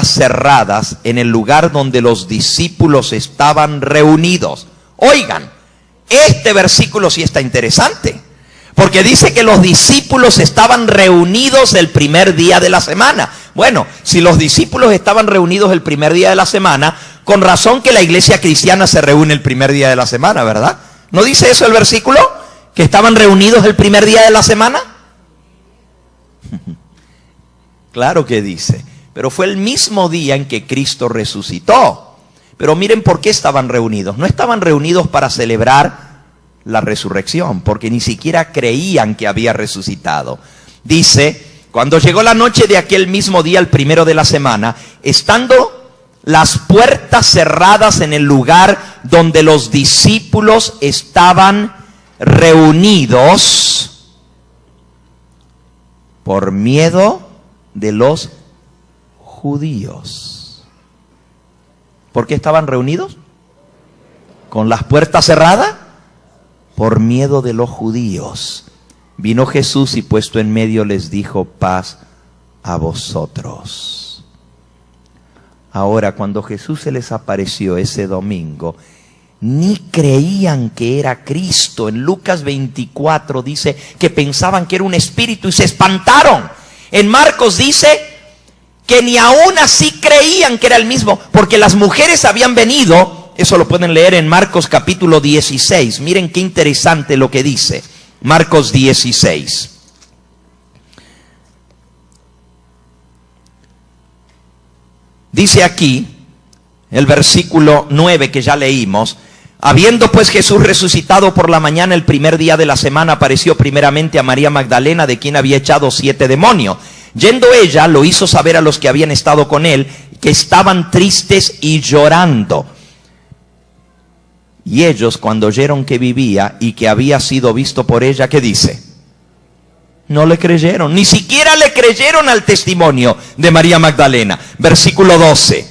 cerradas en el lugar donde los discípulos estaban reunidos. Oigan, este versículo sí está interesante, porque dice que los discípulos estaban reunidos el primer día de la semana. Bueno, si los discípulos estaban reunidos el primer día de la semana, con razón que la iglesia cristiana se reúne el primer día de la semana, ¿verdad? ¿No dice eso el versículo? ¿Que estaban reunidos el primer día de la semana? Claro que dice, pero fue el mismo día en que Cristo resucitó. Pero miren por qué estaban reunidos. No estaban reunidos para celebrar la resurrección, porque ni siquiera creían que había resucitado. Dice, cuando llegó la noche de aquel mismo día, el primero de la semana, estando las puertas cerradas en el lugar donde los discípulos estaban reunidos, por miedo de los judíos. ¿Por qué estaban reunidos? ¿Con las puertas cerradas? Por miedo de los judíos. Vino Jesús y puesto en medio les dijo: paz a vosotros. Ahora, cuando Jesús se les apareció ese domingo, ni creían que era Cristo. En Lucas 24 dice que pensaban que era un espíritu y se espantaron. En Marcos dice que ni aún así creían que era el mismo, porque las mujeres habían venido. Eso lo pueden leer en Marcos capítulo 16. Miren qué interesante lo que dice. Marcos 16. Dice aquí, el versículo 9 que ya leímos: habiendo pues Jesús resucitado por la mañana el primer día de la semana, apareció primeramente a María Magdalena, de quien había echado 7 demonios. Yendo ella, lo hizo saber a los que habían estado con él, que estaban tristes y llorando. Y ellos, cuando oyeron que vivía y que había sido visto por ella, ¿qué dice? No le creyeron, ni siquiera le creyeron al testimonio de María Magdalena. Versículo 12.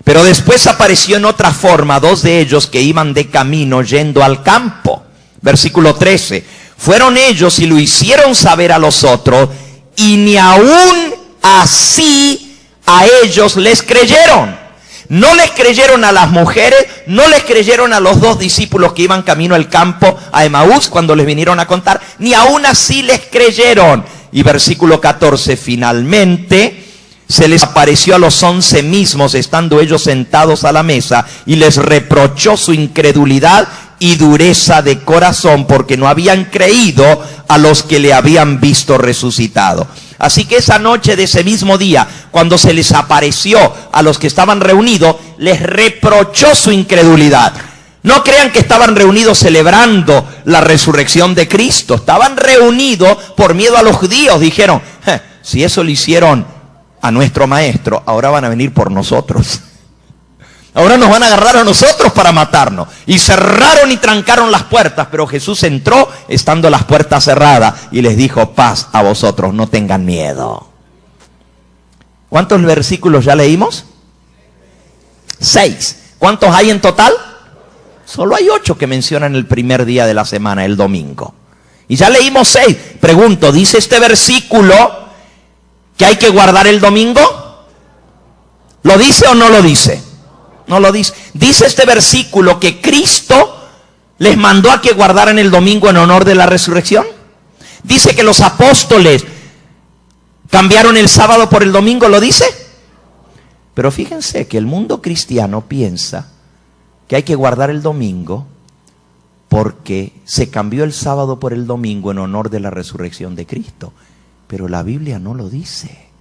Pero después apareció en otra forma 2 de ellos que iban de camino yendo al campo. Versículo 13. Fueron ellos y lo hicieron saber a los otros, y ni aún así a ellos les creyeron. No les creyeron a las mujeres, no les creyeron a los 2 discípulos que iban camino al campo, a Emaús, cuando les vinieron a contar, ni aún así les creyeron. Y versículo 14, finalmente se les apareció a los 11 mismos, estando ellos sentados a la mesa, y les reprochó su incredulidad y dureza de corazón, porque no habían creído a los que le habían visto resucitado. Así que esa noche de ese mismo día, cuando se les apareció a los que estaban reunidos, les reprochó su incredulidad. No crean que estaban reunidos celebrando la resurrección de Cristo. Estaban reunidos por miedo a los judíos. Dijeron, si eso lo hicieron a nuestro maestro, ahora van a venir por nosotros. Ahora nos van a agarrar a nosotros para matarnos. Y cerraron y trancaron las puertas, pero Jesús entró estando las puertas cerradas y les dijo: paz a vosotros, no tengan miedo. ¿Cuántos versículos ya leímos? 6. ¿Cuántos hay en total? Solo hay 8 que mencionan el primer día de la semana, el domingo. Y ya leímos 6. Pregunto, ¿dice este versículo que hay que guardar el domingo? ¿Lo dice o no lo dice? No lo dice. Dice este versículo que Cristo les mandó a que guardaran el domingo en honor de la resurrección. Dice que los apóstoles cambiaron el sábado por el domingo, ¿lo dice? Pero fíjense que el mundo cristiano piensa que hay que guardar el domingo porque se cambió el sábado por el domingo en honor de la resurrección de Cristo. Pero la Biblia no lo dice.